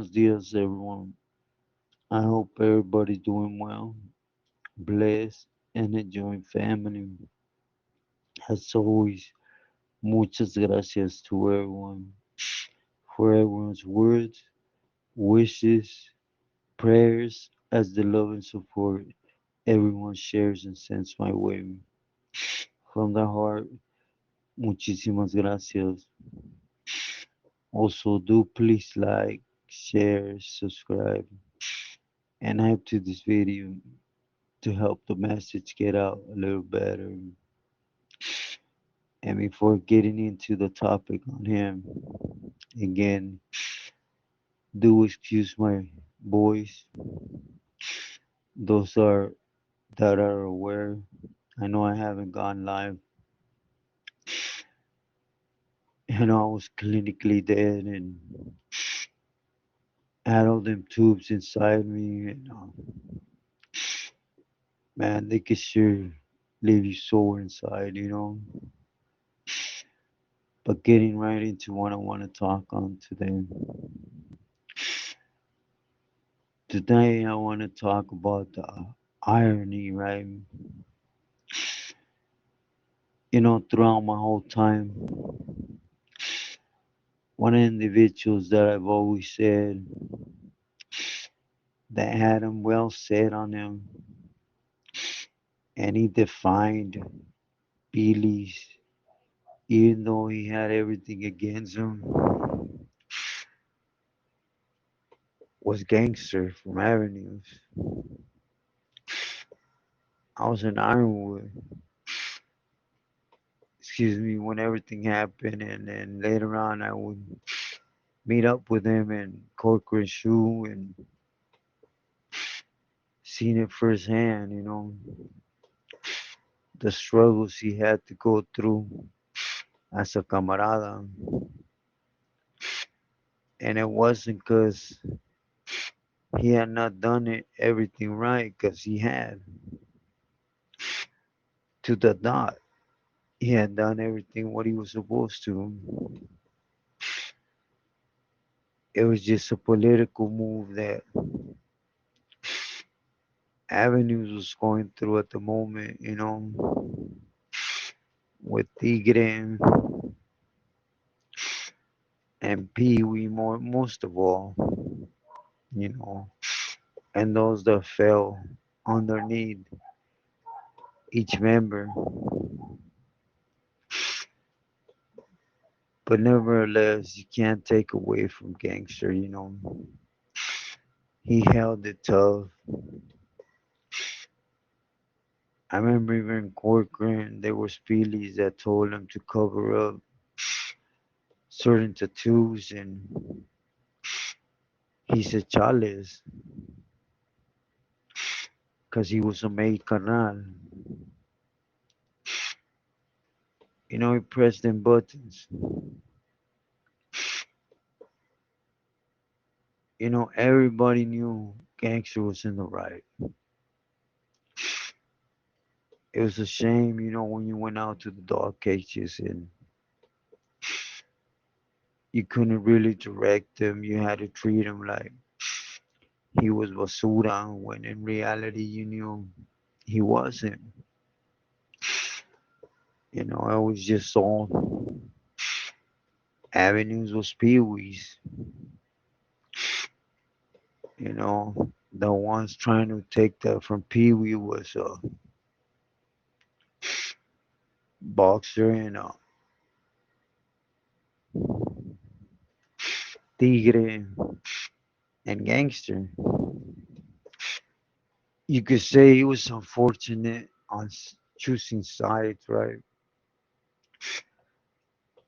Buenos dias, everyone. I hope everybody's doing well, blessed, and enjoying family. As always, muchas gracias to everyone for everyone's words, wishes, prayers, as the love and support everyone shares and sends my way. From the heart, muchísimas gracias. Also, do please like, share, subscribe, and hype to this video to help the message get out a little better. And before getting into the topic on him, again, do excuse my voice. Those are that are aware. I know I haven't gone live. I was clinically dead and had all them tubes inside me. And man, they could sure leave you sore inside. But getting right into what I want to talk on today. Today, I want to talk about the irony, right? Throughout my whole time, one of the individuals that I've always said that had him well said on him, and he defined Billy's, even though he had everything against him, was Gangster from Avenues. I was in Ironwood, excuse me, when everything happened, and then later on I would meet up with him in Corcoran Shoe and seen it firsthand, the struggles he had to go through as a camarada. And it wasn't because he had not done it everything right, because he had to the dot. He had done everything what he was supposed to. It was just a political move that Avenues was going through at the moment, with Tigre and Pee Wee more most of all, you know, and those that fell underneath each member. But nevertheless, you can't take away from Gangster. He held it tough. I remember even in Corcoran, there were Speedies that told him to cover up certain tattoos, and he said chales, because he was a made canal. He pressed them buttons. Everybody knew Gangster was in the right. It was a shame, when you went out to the dog cages and you couldn't really direct him. You had to treat him like he was basura, when in reality you knew he wasn't. I was just saw Avenues was Pee-wees. The ones trying to take that from Pee-wee was a boxer and a tigre and gangster. You could say he was unfortunate on choosing sides, right?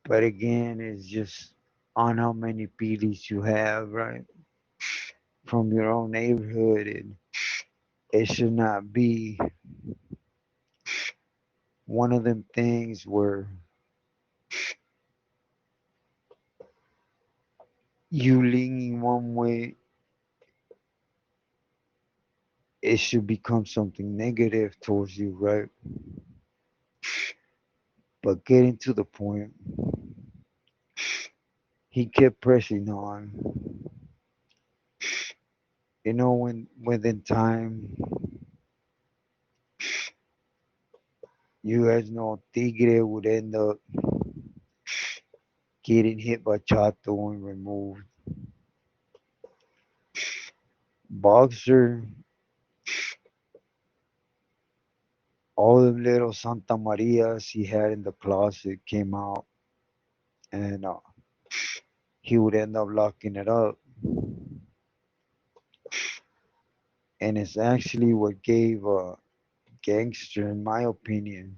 But again, it's just on how many PDs you have, right? From your own neighborhood, and it should not be one of them things where you leaning one way, it should become something negative towards you, right? But getting to the point, he kept pressing on. when within time, you guys know Tigre would end up getting hit by Chato and removed. Boxer, all the little Santa Marias he had in the closet came out, and he would end up locking it up. And it's actually what gave Gangster, in my opinion,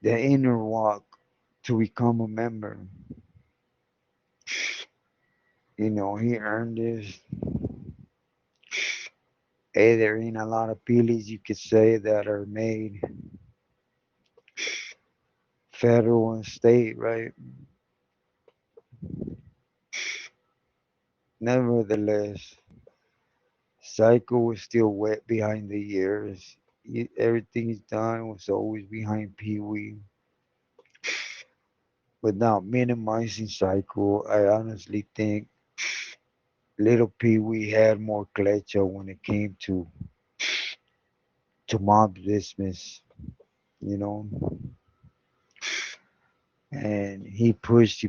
the inner walk to become a member. He earned this. Hey, there ain't a lot of peelies you could say that are made federal and state, right? Nevertheless, Psycho was still wet behind the ears. Everything he's done was always behind Pee Wee. Without minimizing Psycho, I honestly think Little Pee Wee had more clecha when it came to mob business, you know. And he pushed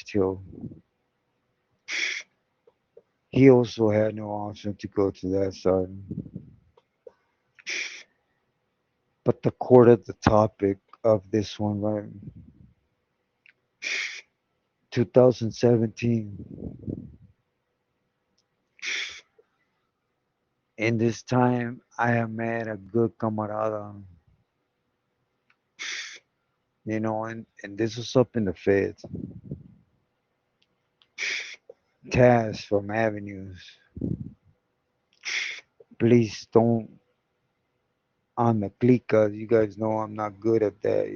till he also had no option to go to that side. But the core of the topic of this one, right? 2017. In this time, I have met a good camarada, and this was up in the feds. Taz from Avenues. Please don't on the clica. You guys know I'm not good at that.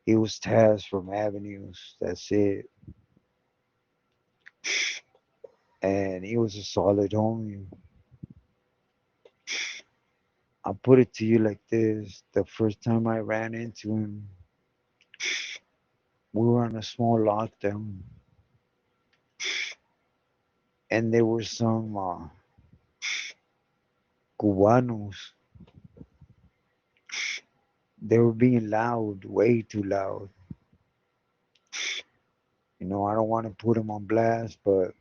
He was Taz from Avenues. That's it. And he was a solid homie. I'll put it to you like this: the first time I ran into him, we were on a small lockdown, and there were some Cubanos. They were being loud, way too loud. I don't want to put them on blast, but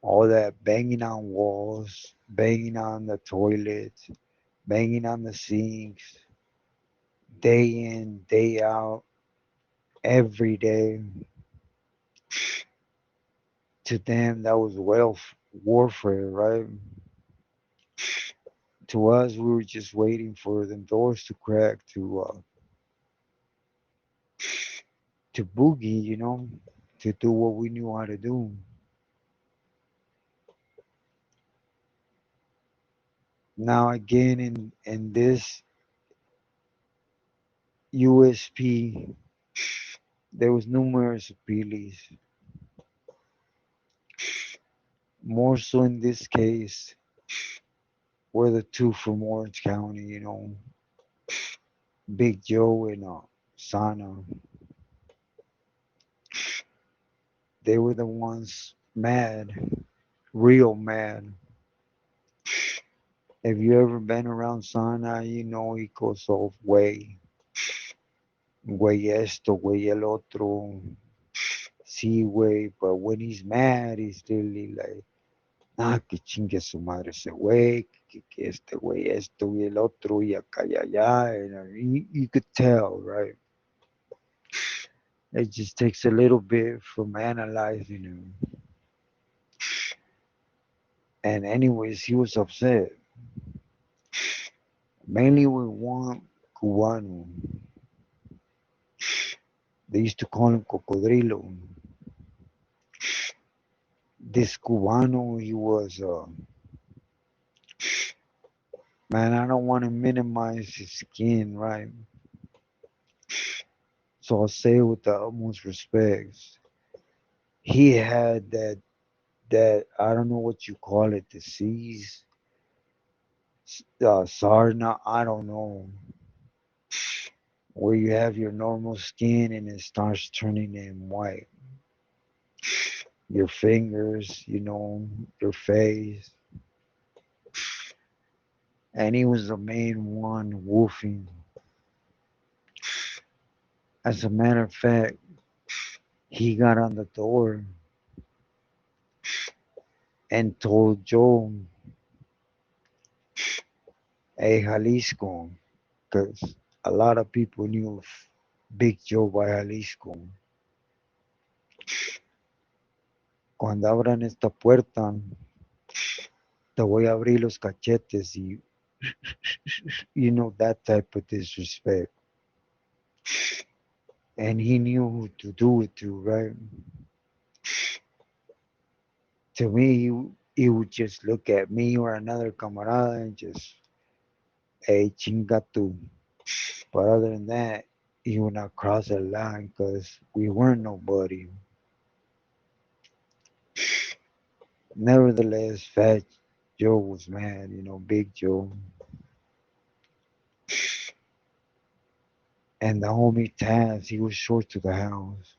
all that banging on walls, banging on the toilets, banging on the sinks, day in, day out, every day. To them, that was wealth warfare, right? To us, we were just waiting for them doors to crack to boogie, to do what we knew how to do. Now again, in this USP, there was numerous appeals. More so in this case, were the two from Orange County, Big Joe and Sana. They were the ones mad, real mad. If you ever been around Sana, you know he goes off güey esto, güey el otro. Sí, güey, but when he's mad, he's really like, ah, que chingue su madre ese güey, que este güey esto y el otro y acá y allá. And you could tell, right? It just takes a little bit from analyzing him. And anyways, he was upset, mainly with one Cubano. They used to call him Cocodrilo. This Cubano, he was, man, I don't want to minimize his skin, right? So I'll say it with the utmost respect. He had that I don't know what you call it, disease, sarna, I don't know, where you have your normal skin and it starts turning in white. your fingers, your face. And he was the main one woofing. As a matter of fact, he got on the door and told Joe, hey, Jalisco, because a lot of people knew Big Joe by Jalisco. Cuando abran esta puerta, te voy a abrir los cachetes y, that type of disrespect. And he knew who to do it to, right? To me, he would just look at me or another camarada and just, hey, chinga tu. But other than that, he would not cross the line because we weren't nobody. Nevertheless, Fat Joe was mad, Big Joe. And the homie Taz, he was short to the house.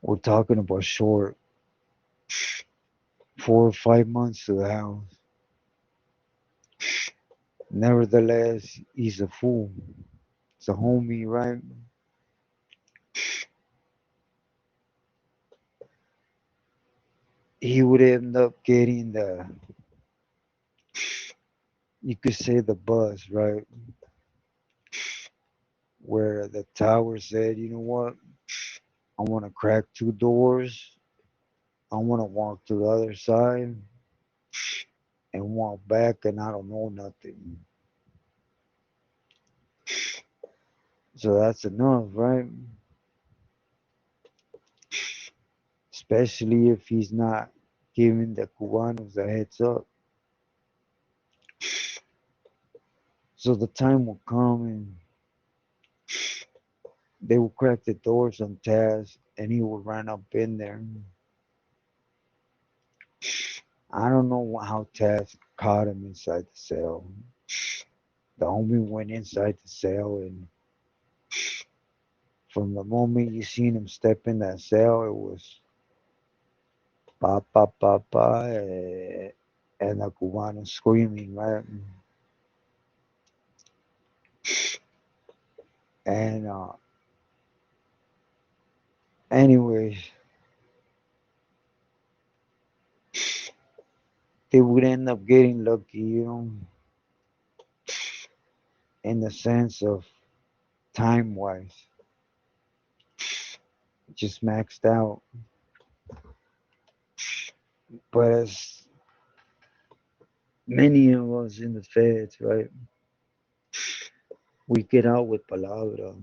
We're talking about short, 4 or 5 months to the house. Nevertheless, he's a fool. It's a homie, right? He would end up getting you could say the bus, right? Where the tower said, you know what? I want to crack 2 doors. I want to walk to the other side and walk back, and I don't know nothing. So that's enough, right? Especially if he's not giving the Cubanos a heads up. So the time will come and they will crack the doors on Taz and he will run up in there. I don't know how Taz caught him inside the cell. The homie went inside the cell, and from the moment you seen him step in that cell, it was pa pa pa pa, and the Cubano screaming, right? And anyways, they would end up getting lucky, in the sense of time wise, just maxed out. But as many of us in the feds, right, we get out with palabra,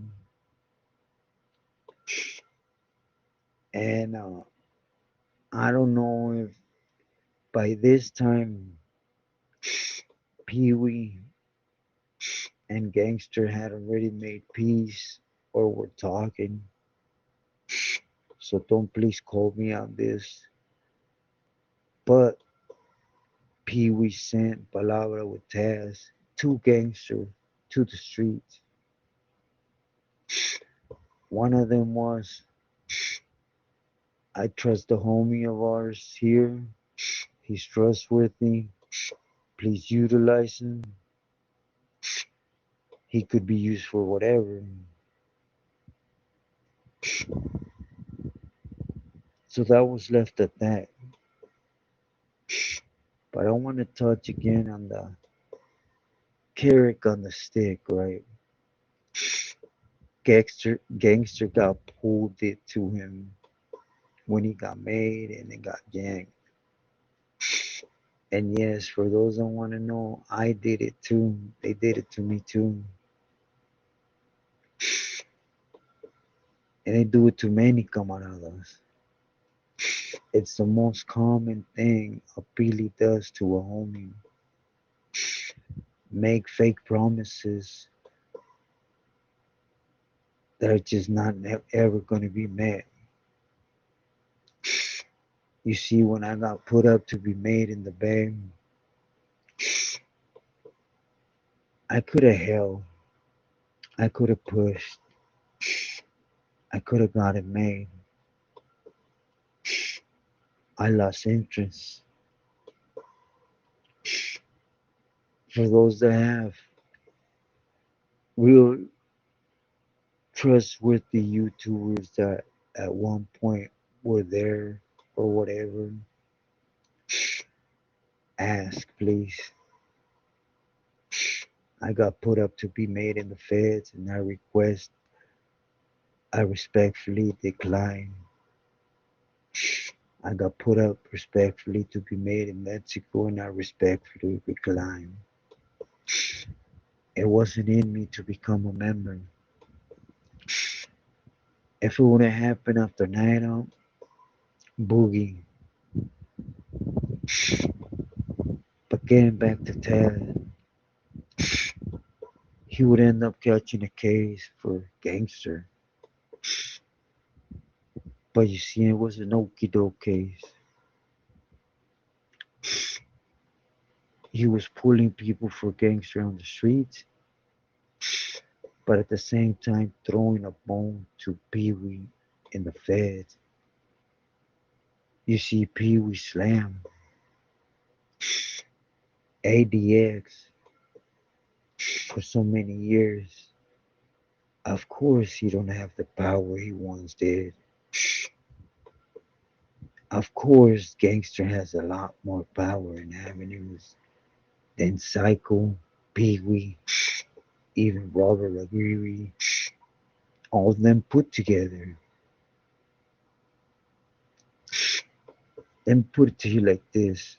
and I don't know if by this time Pee Wee and Gangster had already made peace or were talking. So don't please call me on this. But Pee Wee sent palabra with Taz to Gangster to the streets. One of them was, I trust the homie of ours here. He's trustworthy. Please utilize him. He could be used for whatever. So that was left at that. But I want to touch again on the carrot on the stick, right? Gangster got pulled it to him when he got made and it got yanked. And yes, for those that want to know, I did it too. They did it to me too. And they do it to many camaradas. It's the most common thing a Pili does to a homie. Make fake promises that are just not ever going to be met. You see, when I got put up to be made in the bay, I could have held, I could have pushed, I could have got it made. I lost interest. For those that have real trustworthy YouTubers that at one point were there or whatever, ask please. I got put up to be made in the feds and I respectfully decline. I got put up respectfully to be made in Mexico and I respectfully decline. It wasn't in me to become a member. If it would have happened after night out, boogie. But getting back to Ted, he would end up catching a case for gangster. But you see, it was an okie doke case. He was pulling people for gangster on the streets, but at the same time throwing a bone to Pee Wee in the feds. You see, Pee Wee Slam, ADX, for so many years. Of course, he don't have the power he once did. Of course, Gangster has a lot more power in avenues than Psycho, Pee Wee, even Robert Aguirre, all of them put together. Let me put it to you like this.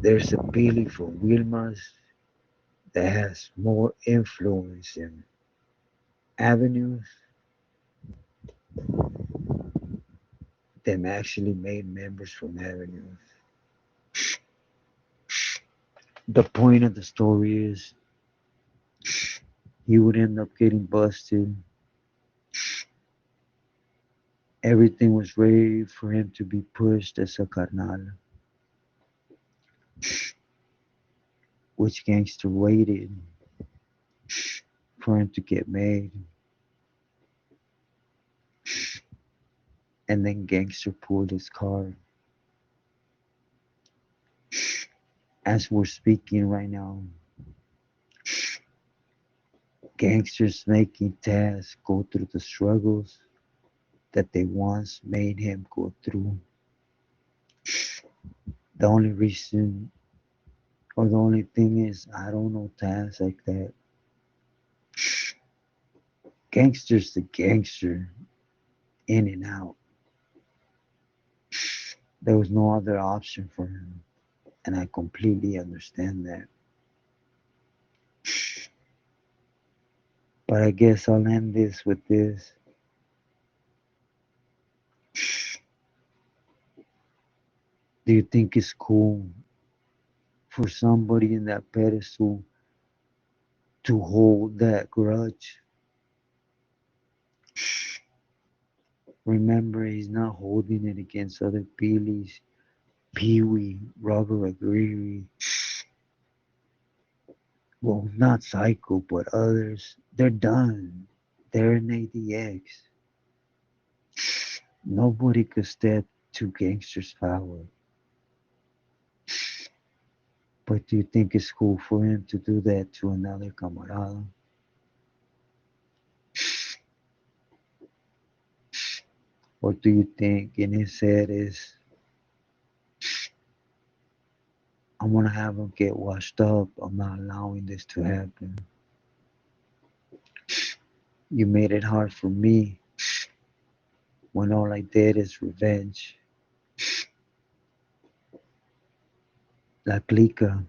There's a Billy from Wilma's that has more influence in avenues than actually made members from avenues. The point of the story is he would end up getting busted. Everything was ready for him to be pushed as a carnal, which Gangster waited for him to get made. And then Gangster pulled his card. As we're speaking right now, Gangster's making Taz go through the struggles that they once made him go through. The only reason, or the only thing is, I don't know Taz like that. Gangster's the gangster, in and out. There was no other option for him, and I completely understand that. But I guess I'll end this with this. Do you think it's cool for somebody in that pedestal to hold that grudge? Remember, he's not holding it against other Baileys, Pee Wee, Robert Aguirre, well, not Psycho, but others. They're done. They're in ADX. Nobody could step to Gangster's power. But do you think it's cool for him to do that to another camarada? Or do you think in his head is, I'm gonna have him get washed up. I'm not allowing this to happen. You made it hard for me when all I did is revenge. La clica,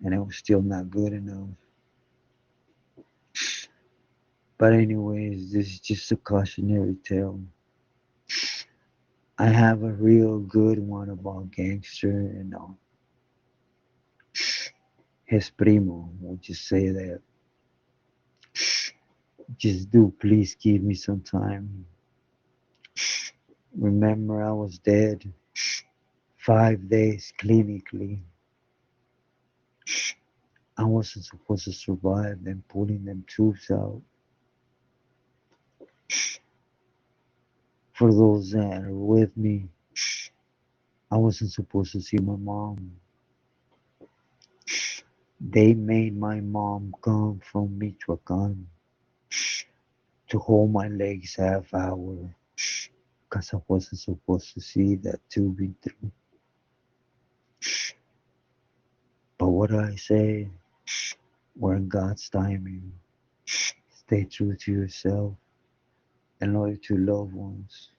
and it was still not good enough. But anyways, this is just a cautionary tale. I have a real good one about Gangster and his primo. We'll just say that. Just do please give me some time. Remember, I was dead 5 days clinically. I wasn't supposed to survive them pulling them tubes out. For those that are with me, I wasn't supposed to see my mom. They made my mom come from Michoacan to hold my legs half hour, 'cause I wasn't supposed to see that tubing through. But what do I say? We're in God's timing. Stay true to yourself and loyal to loved ones.